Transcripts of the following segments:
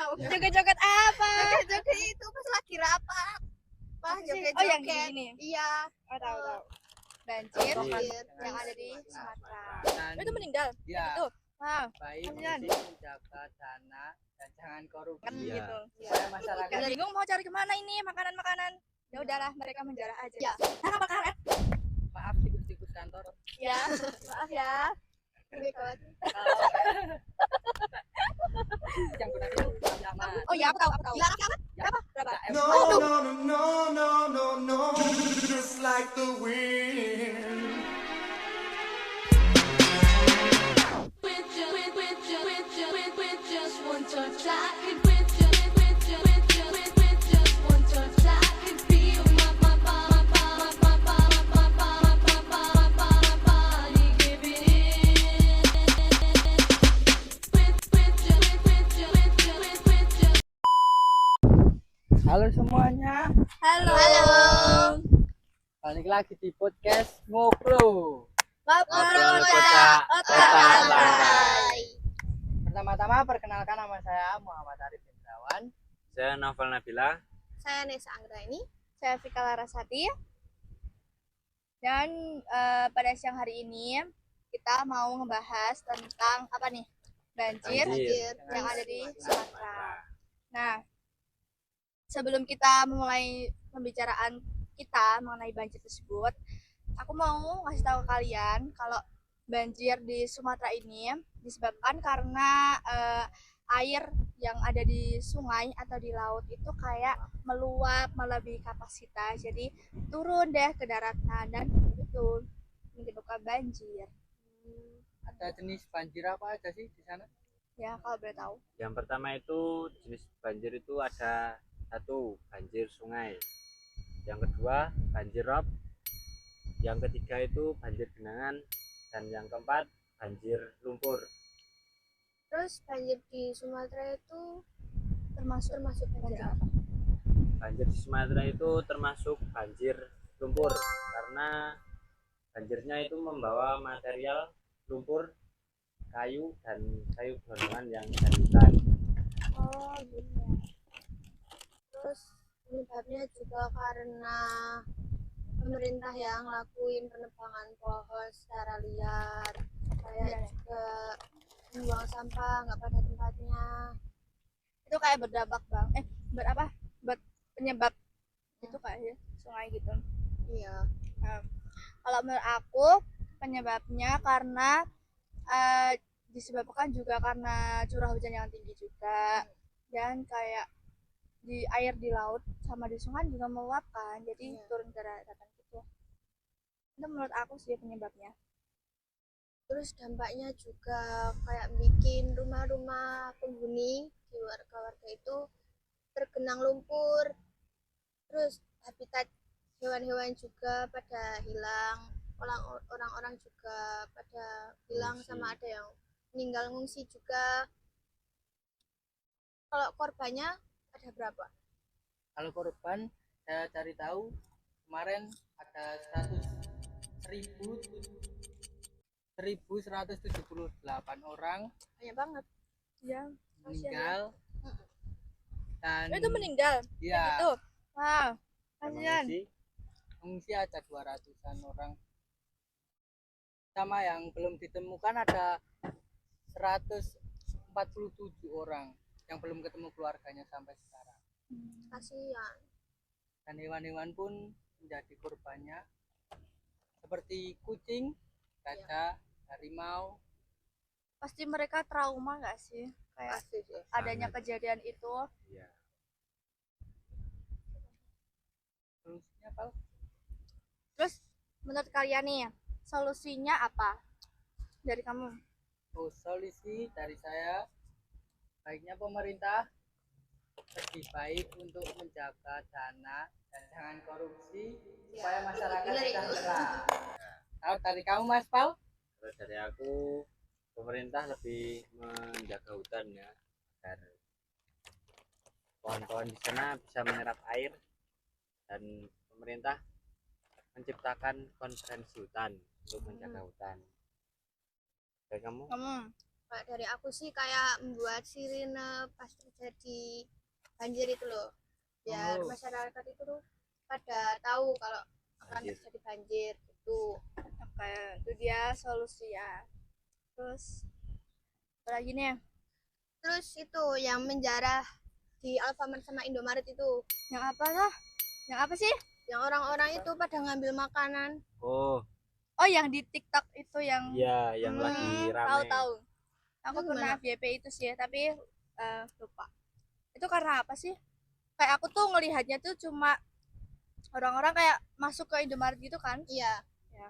Joget-joget apa? Joget itu pas lagi rapat. Wah, joget-joget. Oh, yang gini. Iya. Oh, tahu. Banjir Banjir yang ada di Sumatera. Dan Itu meninggal. ya, Gitu. Wow. baik Kasihan. untuk menjaga dana dan jangan korupsi. Kan Iya. gitu. Supaya masyarakat Gak bingung mau cari kemana ini makanan-makanan. Ya udahlah, mereka menjarah aja. Ya. Nah, makanan. maaf tikus-tikus kantor. Ya, maaf ya. Yang gunakan sama. Oh ya, aku tahu. Dilarang banget. Berapa? No, just like the wind. With just one touch, I could with just one touch, I could feel my body giving in. Halo semuanya, Halo. balik lagi di podcast Ngoplo. Ngobrol Kocak, otak santai. Pertama-tama perkenalkan, nama saya Muhammad Arif Indrawan. Saya Novel Nabila. Saya Nesa Anggraini. Saya Vika Larasati. Dan pada siang hari ini kita mau ngebahas tentang apa nih? Banjir Banjir. yang ada di Sumatera. Nah, sebelum kita memulai pembicaraan kita mengenai banjir tersebut, aku mau ngasih tahu ke kalian kalau banjir di Sumatera ini disebabkan karena air yang ada di sungai atau di laut itu kayak meluap melebihi kapasitas, jadi turun deh ke daratan dan itu menyebabkan banjir. Ada jenis banjir apa aja sih di sana? Ya, kalau boleh tahu. Yang pertama itu jenis banjir itu ada satu banjir sungai, yang kedua banjir rob, yang ketiga itu banjir genangan, dan yang keempat banjir lumpur. Terus banjir di Sumatera itu Termasuk banjir apa? Banjir di Sumatera itu termasuk banjir lumpur karena banjirnya itu membawa material lumpur, kayu dan kayu gelondongan yang dari hutan. Oh gitu. Terus penyebabnya juga karena pemerintah yang lakuin penebangan pohon secara liar, kayak juga membuang sampah nggak pada tempatnya. Itu kayak berdampak penyebab itu kayak sungai gitu. Iya. Kalau menurut aku penyebabnya karena disebabkan juga karena curah hujan yang tinggi juga, dan kayak di air di laut sama di sungai juga meluap kan, jadi turun ke daratan gitu. Itu menurut aku sih penyebabnya. Terus dampaknya juga kayak bikin rumah-rumah penghuni di warga-warga itu tergenang lumpur. Terus habitat hewan-hewan juga pada hilang. Orang-orang juga pada hilang, Ngungsi. sama ada yang meninggal ngungsi juga. Kalau korbannya ada berapa? Kalau korban, saya cari tahu kemarin ada 1.178 orang Banyak banget. Ya, meninggal. Dan itu meninggal. ya, Itu. Wow. Yang Kasihan. mengungsi ada 200-an orang. Sama yang belum ditemukan ada 147 orang yang belum ketemu keluarganya sampai sekarang. Kasihan. Dan hewan-hewan pun menjadi korbannya, seperti kucing, gajah, harimau. Pasti mereka trauma nggak sih? Kayak Pasti sih. adanya Sangat. kejadian itu. Iya. Solusinya apa? Terus menurut kalian nih, solusinya apa dari kamu? Oh, solusi dari saya, baiknya pemerintah lebih baik untuk menjaga dana dan jangan korupsi supaya masyarakat sejahtera. Kalau dari kamu, Mas Paul? Terus dari aku, pemerintah lebih menjaga hutan ya, agar pohon-pohon di sana bisa menyerap air, dan pemerintah menciptakan konferensi hutan untuk menjaga hutan. Dari kamu? Kamu Kalau dari aku sih kayak membuat sirine pas terjadi banjir itu loh, biar Oh. masyarakat itu tuh pada tahu kalau akan Banjir. terjadi banjir gitu. Oke, itu dia solusi ya. Terus apa lagi nih? Terus itu yang menjarah di Alfamart sama Indomaret itu, Yang apa lah? Yang apa sih? yang orang-orang itu pada ngambil makanan. Oh Oh, yang di TikTok itu yang iya, yang lagi rame. tahu-tahu. Aku Itu pernah gimana? FYP itu sih, tapi lupa. Itu karena apa sih? Kayak aku tuh ngelihatnya tuh cuma orang-orang kayak masuk ke Indomaret gitu kan? Iya. Ya.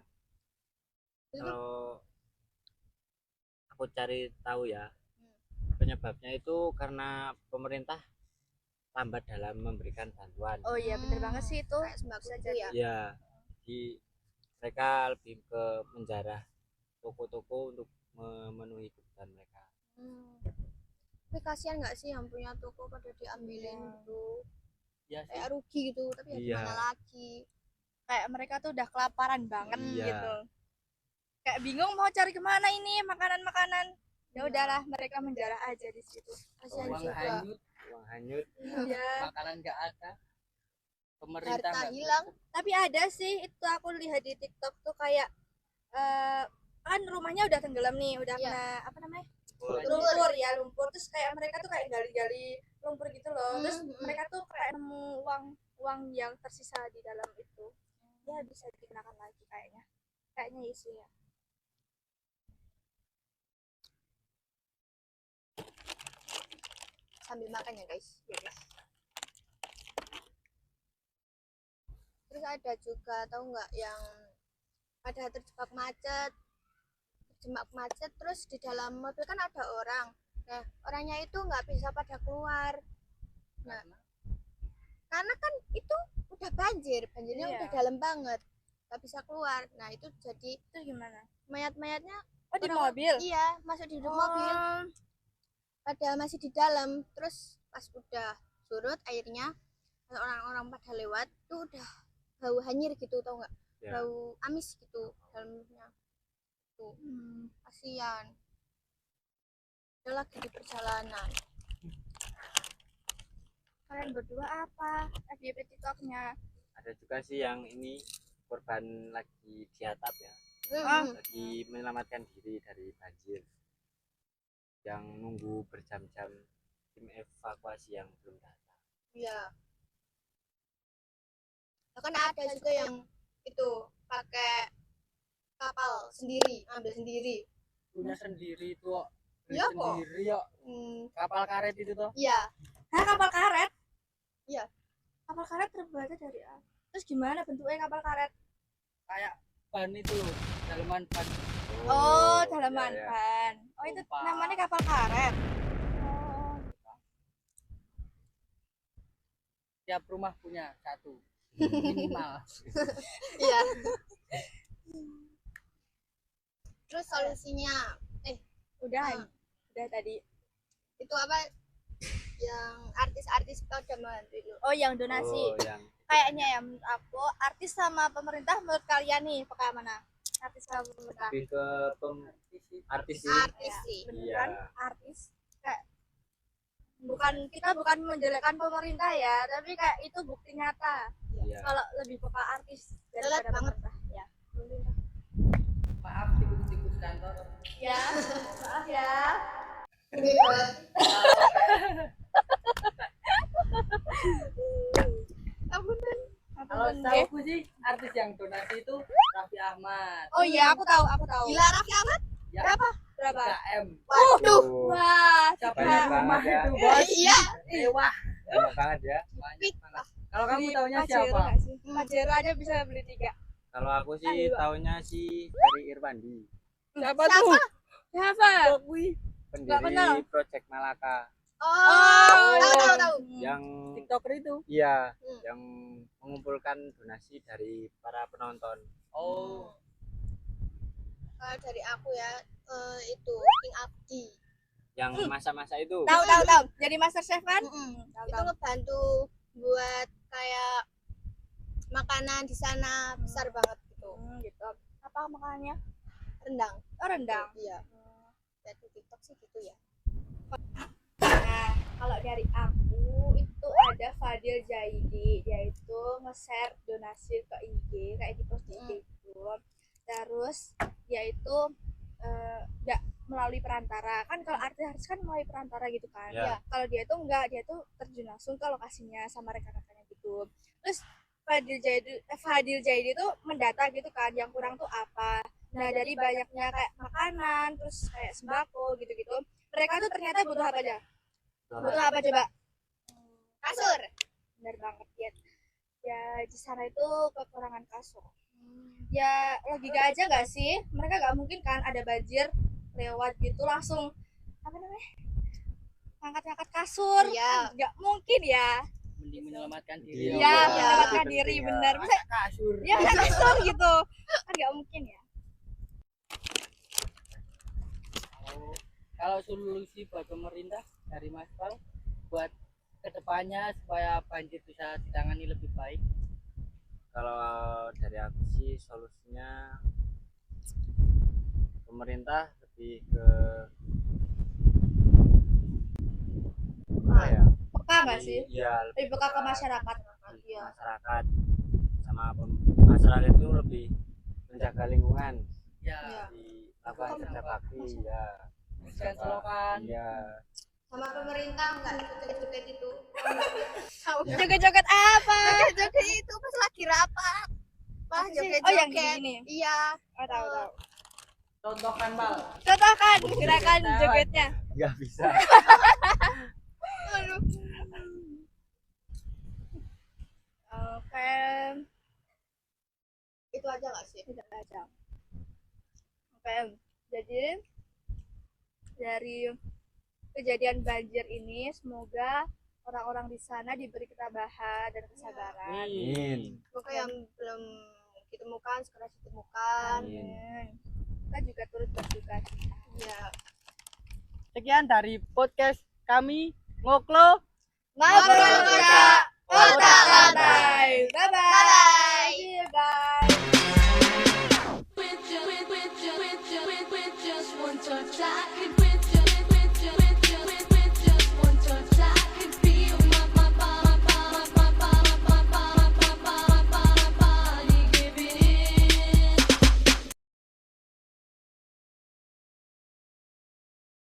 Itu Kalau aku cari tahu ya, Hmm. penyebabnya itu karena pemerintah lambat dalam memberikan bantuan. Oh iya, bener banget sih itu. kayak sembako Bisa itu jadi. ya. Ya, jadi mereka lebih ke menjarah toko-toko untuk memenuhi kebutuhan mereka. Tapi kasihan nggak sih yang punya toko pada diambilin Iya. gitu, Ya sih. kayak rugi gitu, tapi ya Iya. gimana lagi. Kayak mereka tuh udah kelaparan banget Iya. gitu. Kayak bingung mau cari kemana ini makanan-makanan. Ya Iya. udahlah, mereka menjarah aja di situ. Kasihan Uang juga. hanyut, Uang hanyut. Iya. makanan nggak ada. Pemerintah Harta nggak hilang. Tapi ada sih, itu aku lihat di TikTok tuh kayak kan rumahnya udah tenggelam nih, udah Iya. kena apa namanya? Lumpur. Lumpur. Terus kayak mereka tuh kayak gali-gali lumpur gitu loh. Terus Hmm. mereka tuh kayak nemu uang yang tersisa di dalam itu. Ya bisa digunakan lagi kayaknya. Kayaknya isi ya. Sambil makan ya guys. Ya, guys. Terus ada juga tahu nggak yang ada terjebak macet terus di dalam mobil kan ada orang. Nah orangnya itu nggak bisa pada keluar. Nah karena kan itu udah banjirnya Iya. udah dalam banget, nggak bisa keluar. Nah itu jadi Itu gimana? mayat-mayatnya Oh, di orang- mobil. iya masuk di dalam mobil, Oh, padahal masih di dalam. Terus pas udah surut airnya, orang-orang pada lewat tuh udah bau hanyir gitu, tau nggak? Ya. Bau amis gitu dalamnya. Tuh kasihan. Dia lagi di perjalanan. Kalian berdua apa? FYP TikToknya. Ada juga sih yang ini korban lagi di atap ya, Ah. lagi menyelamatkan diri dari banjir, yang nunggu berjam-jam tim evakuasi yang belum datang. Iya. Nah, kan ada juga yang itu pakai kapal sendiri, ambil sendiri. punya sendiri itu kok. Beli Iya, kok. sendiri ya. Kapal karet itu tuh. Iya. Hah, kapal karet? Iya. Kapal karet terbuatnya dari apa? Terus gimana bentuknya kapal karet? Kayak ban itu loh, dalaman ban. Oh, iya, dalaman iya. ban. Oh, itu Lupa. namanya kapal karet. Oh. Tiap rumah punya satu minimal. Iya. Terus solusinya Udah, udah tadi. itu apa? Yang artis-artis kita udah bantu dulu. Oh, yang donasi. Oh, yang Kayaknya ya menurut aku, artis sama pemerintah menurut kalian nih, pakai mana? Artis sama pemerintah. lebih ke artis sih. Artis sih. Bener Iya. kan? Artis. Kayak kita bukan menjelekkan pemerintah ya, tapi kayak itu bukti nyata. Iya. Kalau lebih ke artis Relate daripada banget. pemerintah. Ya. Maaf tikus-tikus kantor. Ya, maaf ya. Kalau setahu sih artis yang donasi itu Raffi Ahmad. Oh iya, aku tahu. Gila Raffi Ahmad. Ya, Berapa? 3M. Waduh. Wah, Siapa Banyak yang rumah banget ya. itu, Bos? Iya. Mewah. Banyak banget ya. Banyak banget. Kalau kamu beli taunya Pajero siapa? nggak sih? Pajero aja bisa beli 3. Kalau aku sih Ayo. taunya si Ferry Irwandi, Siapa Siapa? tuh? Siapa? pendiri kenal. Project Malaka, Oh, tahu. yang TikToker itu. iya, Hmm. yang mengumpulkan donasi dari para penonton. Oh, Kalau dari aku ya itu King Abdi. Yang masa-masa itu. Tahu. Jadi Master Chef kan? Itu ngebantu buat kayak makanan di sana besar banget gitu. Gitu. Apa makanannya? Rendang. Oh, rendang. Iya. lihat di TikTok sih gitu ya. Nah, kalau dari aku itu ada Fadil Jaidi, dia itu nge-share donasi ke IG, kayak di post di IG itu. Terus dia itu nggak melalui perantara, kan kalau artis kan melalui perantara gitu kan. Ya. Kalau dia itu enggak, dia tuh terjun langsung ke lokasinya sama rekan-rekannya gitu. Terus Fadil Jaidi itu mendata gitu kan, yang kurang tuh apa. Nah, dari banyaknya kayak makanan, terus kayak sembako gitu-gitu, mereka tuh ternyata butuh apa aja? Butuh apa coba? Kasur. Bener banget ya. Ya di sana itu kekurangan kasur. Ya logika aja nggak sih? Mereka nggak mungkin kan ada banjir lewat gitu langsung apa namanya? Ngangkat-ngangkat kasur. Iya. Kan nggak mungkin ya. Mending menyelamatkan Iya, diri. Ya, Iya. menyelamatkan Itu diri penting, bener. ya. Masa Kasur. ya nggak kasur gitu? Kan nggak mungkin ya. Kalau solusi buat pemerintah dari Mas Pal buat kedepannya supaya banjir bisa ditangani lebih baik. Kalau dari aku sih solusinya pemerintah lebih ke apa ya? Peka nggak sih? Iya, Lebih peka ke masyarakat. di Iya. masyarakat sama masyarakat itu lebih menjaga lingkungan, Ya, di lakukan kerja bakti ya. dan selokan. Iya. Sama pemerintah nggak joget-joget itu. Joget-joget apa? Joget itu pas lagi rapat. Pas joget-joget. Oh yang gini. Iya. Oh tahu. Contohkan Pal. Contohkan gerakan jogetnya. Nggak bisa. Oke, Itu aja nggak sih? tidak aja. Oke, jadi dari kejadian banjir ini semoga orang-orang di sana diberi ketabahan dan kesabaran. Amin. Semoga yang belum ditemukan segera ditemukan. Amin. Kita juga turut berduka cita. Iya. Sekian dari podcast kami Ngoklo. Ngobrol Kota Kota Lantai. Bye bye. Bye. See you guys. With just one touch, I